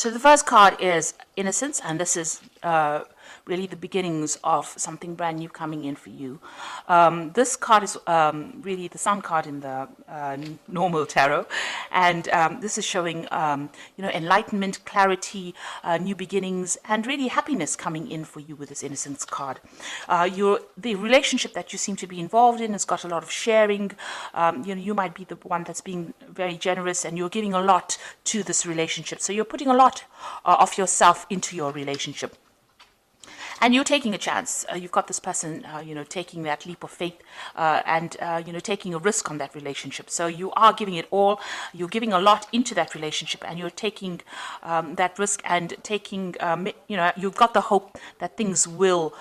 So the first card is Innocence, and this is really the beginnings of something brand new coming in for you. This card is really the Sun card in the normal tarot, and this is showing enlightenment, clarity, new beginnings, and really happiness coming in for you with this Innocence card. The relationship that you seem to be involved in has got a lot of sharing. You might be the one that's being very generous, and you're giving a lot to this relationship. So you're putting a lot of yourself into your relationship. And you're taking a chance. You've got this person, taking that leap of faith and taking a risk on that relationship. So you are giving it all. You're giving a lot into that relationship, and you're taking that risk and taking, you've got the hope that things will,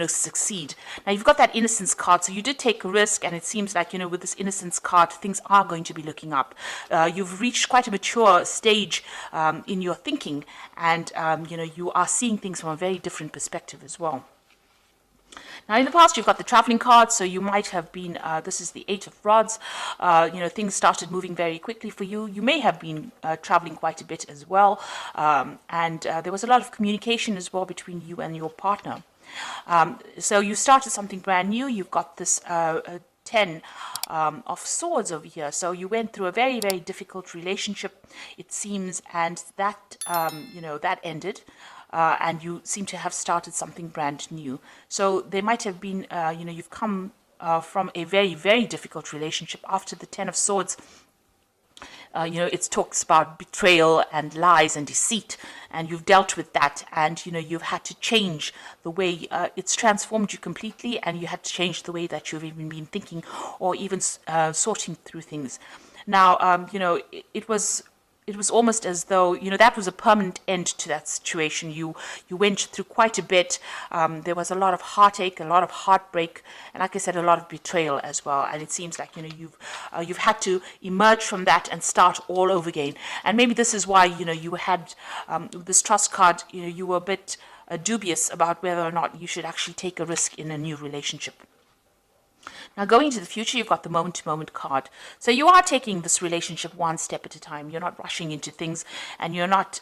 succeed. Now, you've got that Innocence card. So you did take a risk, and it seems like, with this Innocence card, things are going to be looking up. You've reached quite a mature stage in your thinking, and, you are seeing things from a very different perspective as well. Now, in the past, you've got the traveling card, so you might have been, this is the Eight of Rods, things started moving very quickly for you. You may have been traveling quite a bit as well, and there was a lot of communication as well between you and your partner. So you started something brand new. You've got this 10 of Swords over here. So you went through a very, very difficult relationship, it seems, and that, that ended. And you seem to have started something brand new. So there might have been, you've come from a very, very difficult relationship. After the 10 of Swords, it talks about betrayal and lies and deceit, and you've dealt with that, and you've had to change the way it's transformed you completely, and you had to change the way that you've even been thinking or even sorting through things. Now, it was almost as though, that was a permanent end to that situation. You went through quite a bit. There was a lot of heartache, a lot of heartbreak, and like I said, a lot of betrayal as well. And it seems like, you've had to emerge from that and start all over again. And maybe this is why, you had this Trust card, you were a bit dubious about whether or not you should actually take a risk in a new relationship. Now, going into the future, you've got the moment-to-moment card. So you are taking this relationship one step at a time. You're not rushing into things, and you're not,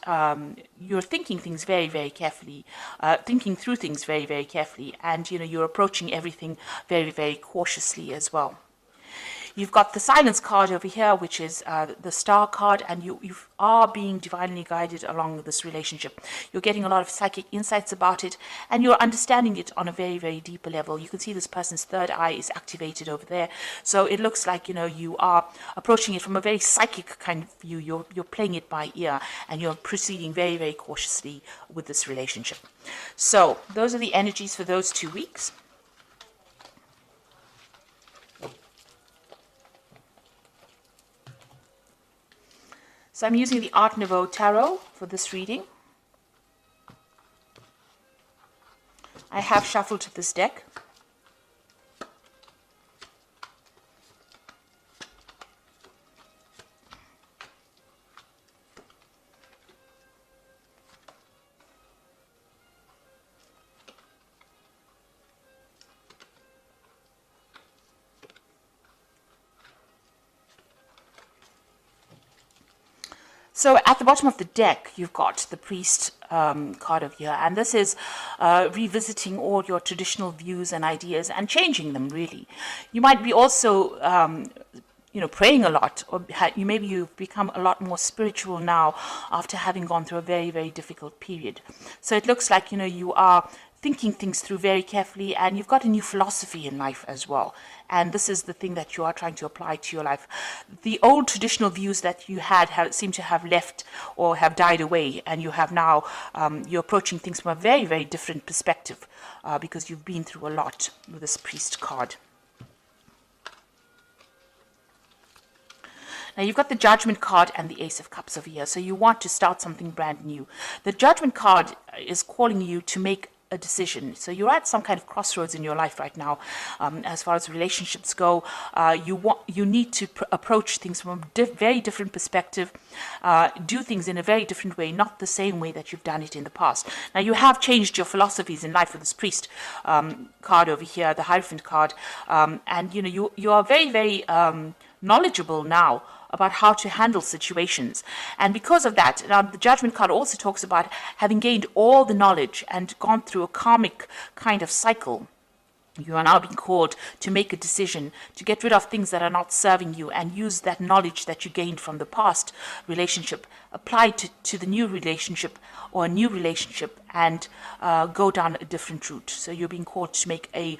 you're thinking things very, very carefully, thinking through things very, very carefully, and, you're approaching everything very, very cautiously as well. You've got the Silence card over here, which is the Star card, and you are being divinely guided along this relationship. You're getting a lot of psychic insights about it, and you're understanding it on a very, very deeper level. You can see this person's third eye is activated over there. So it looks like, you are approaching it from a very psychic kind of view. You're playing it by ear, and you're proceeding very, very cautiously with this relationship. So those are the energies for those 2 weeks. So I'm using the Art Nouveau Tarot for this reading. I have shuffled this deck. So at the bottom of the deck, you've got the Priest card over here, and this is revisiting all your traditional views and ideas and changing them, really. You might be also, praying a lot, or maybe you've become a lot more spiritual now after having gone through a very, very difficult period. So it looks like, you are thinking things through very carefully, and you've got a new philosophy in life as well. And this is the thing that you are trying to apply to your life. The old traditional views that you had seem to have left or have died away, and you have now, you're approaching things from a very, very different perspective because you've been through a lot with this Priest card. Now, you've got the Judgment card and the Ace of Cups over here, so you want to start something brand new. The Judgment card is calling you to make a decision. So you're at some kind of crossroads in your life right now. As far as relationships go, you need to approach things from a very different perspective, do things in a very different way, not the same way that you've done it in the past. Now, you have changed your philosophies in life with this Priest card over here, the Hierophant card, and you are very, very knowledgeable now about how to handle situations. And because of that, now the Judgment card also talks about having gained all the knowledge and gone through a karmic kind of cycle. You are now being called to make a decision, to get rid of things that are not serving you and use that knowledge that you gained from the past relationship, apply to the new relationship or a new relationship, and go down a different route. So you're being called to make a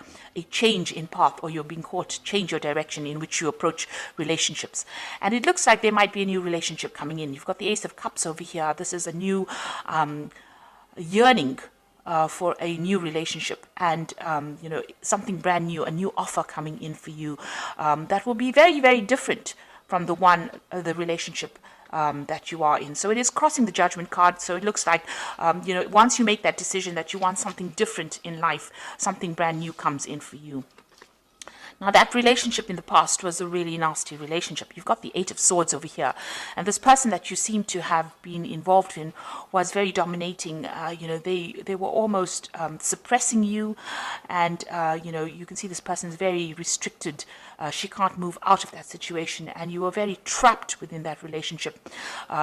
change in path, or you're being called to change your direction in which you approach relationships. And it looks like there might be a new relationship coming in. You've got the Ace of Cups over here. This is a new yearning for a new relationship, and something brand new, a new offer coming in for you that will be very, very different from the relationship that you are in. So it is crossing the Judgment card. So it looks like once you make that decision that you want something different in life, something brand new comes in for you. Now, that relationship in the past was a really nasty relationship. You've got the Eight of Swords over here. And this person that you seem to have been involved in was very dominating. They were almost suppressing you. And, you can see this person is very restricted. She can't move out of that situation. And you were very trapped within that relationship.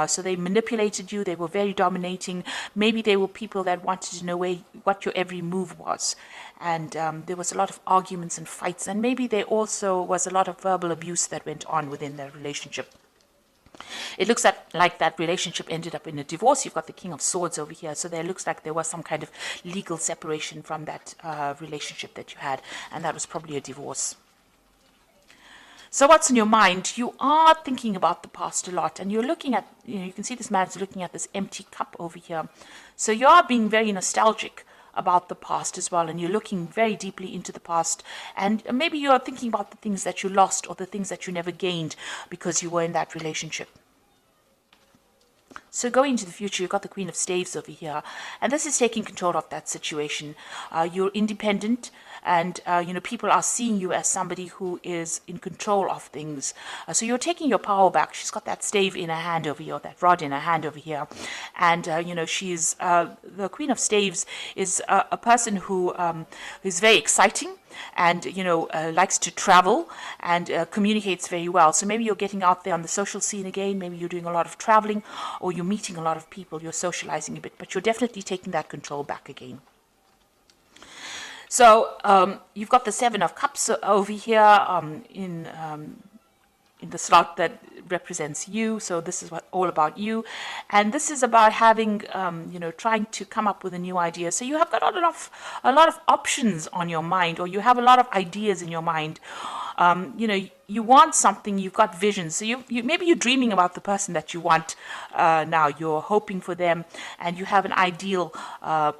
So they manipulated you. They were very dominating. Maybe they were people that wanted to know what your every move was. And there was a lot of arguments and fights, and maybe there also was a lot of verbal abuse that went on within their relationship. It looks like that relationship ended up in a divorce. You've got the King of Swords over here, so there looks like there was some kind of legal separation from that relationship that you had, and that was probably a divorce. So what's in your mind? You are thinking about the past a lot, and you're looking at, you can see this man is looking at this empty cup over here. So you are being very nostalgic about the past as well, and you're looking very deeply into the past, and maybe you're thinking about the things that you lost or the things that you never gained because you were in that relationship. So going into the future, you've got the Queen of Staves over here, and this is taking control of that situation. You're independent, and people are seeing you as somebody who is in control of things. So you're taking your power back. She's got that stave in her hand over here, that rod in her hand over here, and she's the Queen of Staves is a person who is very exciting, and likes to travel and communicates very well. So maybe you're getting out there on the social scene again, maybe you're doing a lot of traveling, or you're meeting a lot of people, you're socializing a bit, but you're definitely taking that control back again. So you've got the Seven of Cups over here in the slot that represents you. So this is all about you, and this is about having trying to come up with a new idea. So you have got a lot of options on your mind, or you have a lot of ideas in your mind. You want something, you've got visions. So maybe you're dreaming about the person that you want now. You're hoping for them, and you have an ideal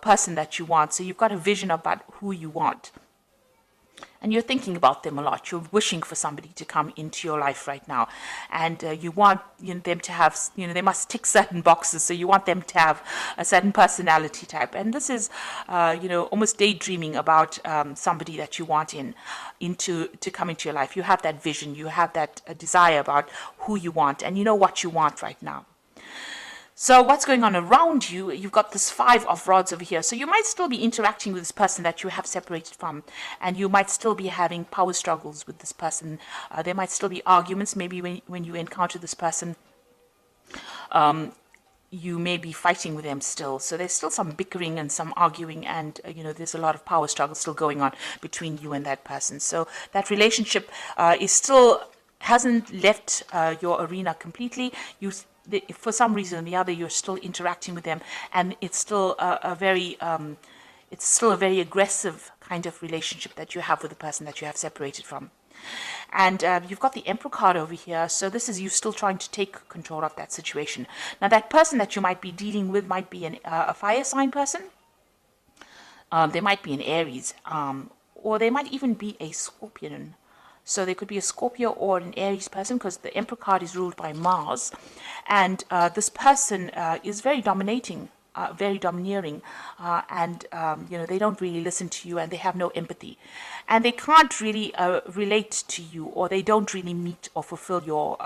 person that you want. So you've got a vision about who you want. And you're thinking about them a lot. You're wishing for somebody to come into your life right now. And you want them to have, they must tick certain boxes. So you want them to have a certain personality type. And this is, almost daydreaming about somebody that you want to come into your life. You have that vision. You have that desire about who you want. And you know what you want right now. So what's going on around you? You've got this Five of Rods over here. So you might still be interacting with this person that you have separated from, and you might still be having power struggles with this person. There might still be arguments. Maybe when you encounter this person, you may be fighting with them still. So there's still some bickering and some arguing, and there's a lot of power struggle still going on between you and that person. So that relationship hasn't left your arena completely. For some reason or the other, you're still interacting with them, and it's still a very aggressive kind of relationship that you have with the person that you have separated from. And you've got the Emperor card over here, so this is you still trying to take control of that situation. Now, that person that you might be dealing with might be a fire sign person. They might be an Aries, or they might even be a Scorpion. So there could be a Scorpio or an Aries person, because the Emperor card is ruled by Mars. And this person is very dominating, very domineering. And they don't really listen to you, and they have no empathy. And they can't really relate to you, or they don't really meet or fulfill your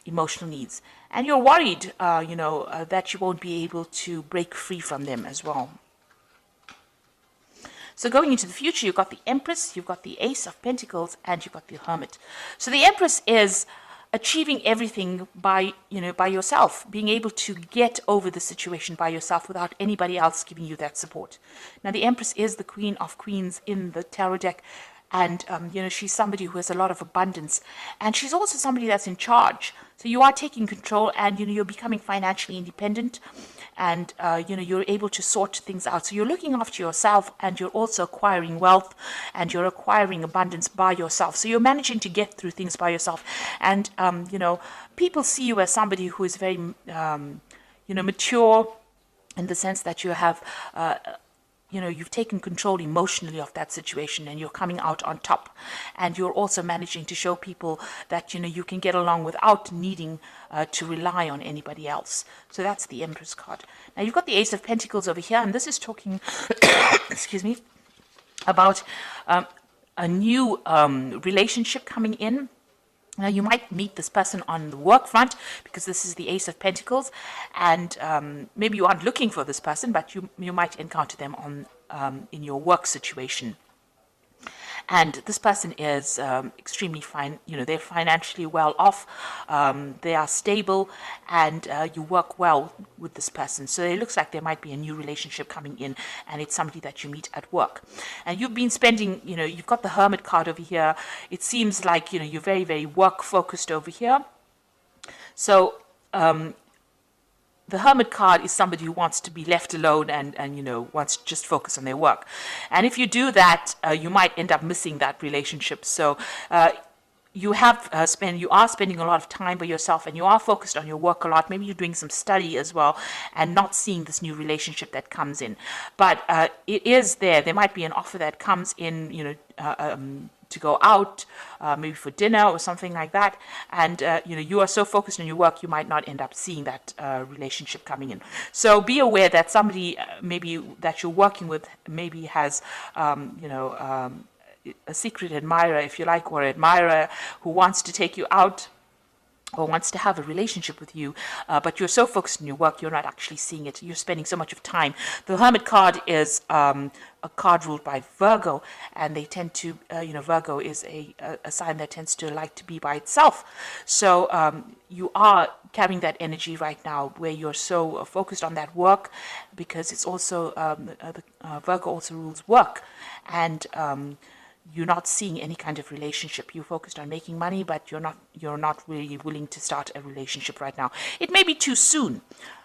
emotional needs. And you're worried, that you won't be able to break free from them as well. So going into the future, you've got the Empress, you've got the Ace of Pentacles, and you've got the Hermit. So the Empress is achieving everything by, by yourself, being able to get over the situation by yourself without anybody else giving you that support. Now, the Empress is the Queen of Queens in the tarot deck, and she's somebody who has a lot of abundance, and she's also somebody that's in charge. So you are taking control, and you're becoming financially independent, and you're able to sort things out. So you're looking after yourself, and you're also acquiring wealth, and you're acquiring abundance by yourself. So you're managing to get through things by yourself, and people see you as somebody who is very mature, in the sense that you have you've taken control emotionally of that situation, and you're coming out on top, and you're also managing to show people that you can get along without needing to rely on anybody else. So that's the Empress card. Now you've got the Ace of Pentacles over here, and this is talking excuse me, about a new relationship coming in. Now, you might meet this person on the work front, because this is the Ace of Pentacles, and maybe you aren't looking for this person, but you might encounter them on in your work situation. And this person is extremely fine. They're financially well off. They are stable, and you work well with this person. So it looks like there might be a new relationship coming in, and it's somebody that you meet at work. And you've been spending, you've got the Hermit card over here. It seems like, you're very, very work focused over here. So, the Hermit card is somebody who wants to be left alone and wants to just focus on their work. And if you do that, you might end up missing that relationship. So you are spending a lot of time by yourself, and you are focused on your work a lot. Maybe you're doing some study as well, and not seeing this new relationship that comes in. But it is there. There might be an offer that comes in, to go out, maybe for dinner or something like that, and you are so focused on your work, you might not end up seeing that relationship coming in. So be aware that somebody maybe that you're working with maybe has a secret admirer, if you like, or admirer who wants to take you out or wants to have a relationship with you, but you're so focused on your work, you're not actually seeing it. You're spending so much of time. The Hermit card is a card ruled by Virgo, and they tend to, Virgo is a sign that tends to like to be by itself. So you are carrying that energy right now, where you're so focused on that work, because it's also, Virgo also rules work, and you're not seeing any kind of relationship. You're focused on making money, but you're not really willing to start a relationship right now. It may be too soon,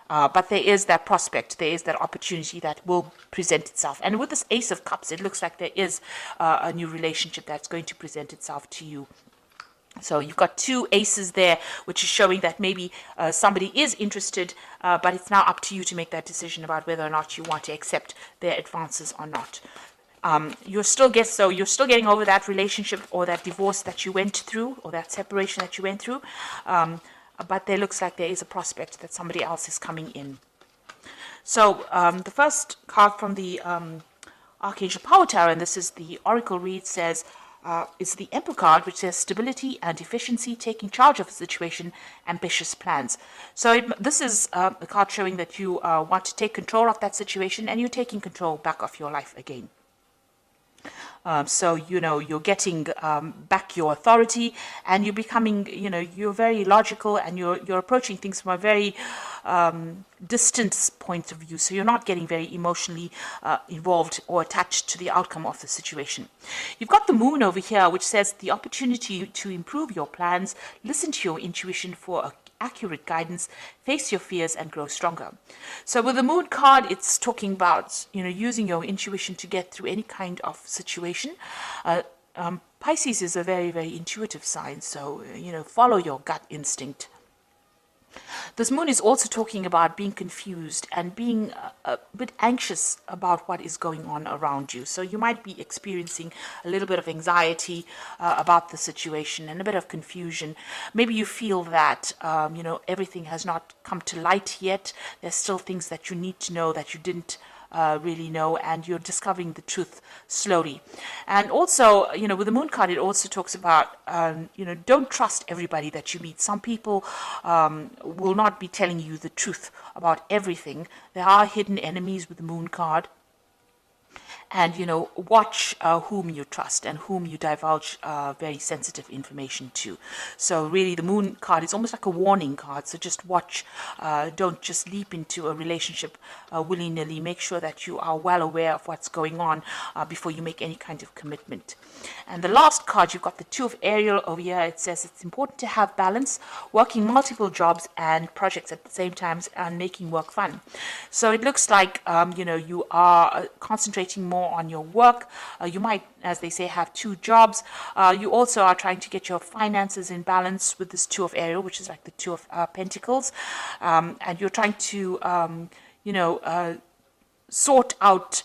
but there is that prospect, there is that opportunity that will present itself. And with this Ace of Cups, it looks like there is a new relationship that's going to present itself to you. So you've got two aces there, which is showing that maybe somebody is interested, but it's now up to you to make that decision about whether or not you want to accept their advances or not. You're still getting over that relationship or that divorce that you went through, or that separation that you went through, but there looks like there is a prospect that somebody else is coming in. So the first card from the Archangel Power Tower, and this is the Oracle read, says it's the Emperor card, which says stability and efficiency, taking charge of a situation, ambitious plans. So this is a card showing that you want to take control of that situation, and you're taking control back of your life again. So, you're getting back your authority, and you're becoming, you're very logical, and you're approaching things from a very distant point of view. So you're not getting very emotionally involved or attached to the outcome of the situation. You've got the Moon over here, which says the opportunity to improve your plans, listen to your intuition for accurate guidance, face your fears, and grow stronger. So with the Moon card, it's talking about, using your intuition to get through any kind of situation. Pisces is a very, very intuitive sign, so, follow your gut instinct. This Moon is also talking about being confused and being a bit anxious about what is going on around you. So you might be experiencing a little bit of anxiety about the situation, and a bit of confusion. Maybe you feel that, everything has not come to light yet. There's still things that you need to know that you didn't really know, and you're discovering the truth slowly. And also, with the Moon card, it also talks about, don't trust everybody that you meet. Some people will not be telling you the truth about everything. There are hidden enemies with the Moon card. and watch whom you trust and whom you divulge very sensitive information to. So really, the Moon card is almost like a warning card. So just watch. Don't just leap into a relationship willy-nilly. Make sure that you are well aware of what's going on before you make any kind of commitment. And the last card, you've got the Two of Ariel over here. It says it's important to have balance, working multiple jobs and projects at the same time, and making work fun. So it looks like you are concentrating more on your work. You might, as they say, have two jobs. You also are trying to get your finances in balance with this Two of Ariel, which is like the Two of Pentacles, and you're trying to sort out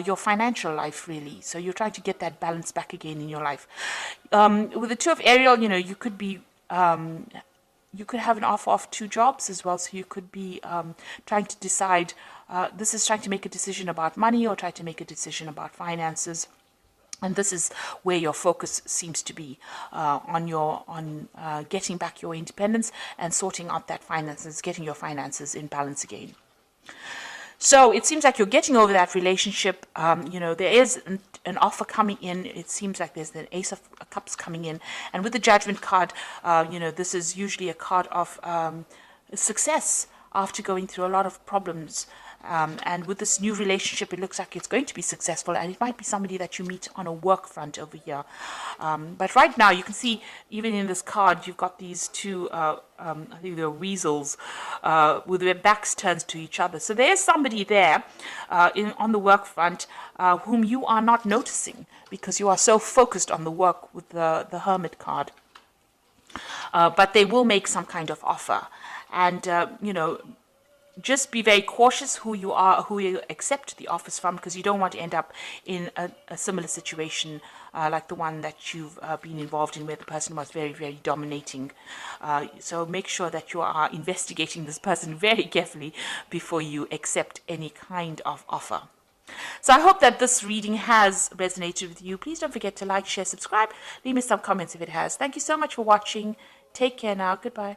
your financial life, really. So you're trying to get that balance back again in your life. With the Two of Ariel, you could be you could have an offer of two jobs as well. So you could be trying to decide, this is trying to make a decision about money or try to make a decision about finances. And this is where your focus seems to be, on getting back your independence and sorting out that finances, getting your finances in balance again. So it seems like you're getting over that relationship. There is an offer coming in. It seems like there's an Ace of Cups coming in. And with the Judgment card, this is usually a card of success after going through a lot of problems. And with this new relationship, it looks like it's going to be successful, and it might be somebody that you meet on a work front over here. But right now, you can see, even in this card, you've got these two, I think they're weasels, with their backs turned to each other. So there's somebody there on the work front whom you are not noticing because you are so focused on the work with the Hermit card. But they will make some kind of offer. And, just be very cautious who you accept the offers from, because you don't want to end up in a similar situation like the one that you've been involved in, where the person was very, very dominating. So make sure that you are investigating this person very carefully before you accept any kind of offer. So I hope that this reading has resonated with you. Please don't forget to like, share, subscribe. Leave me some comments if it has. Thank you so much for watching. Take care now. Goodbye.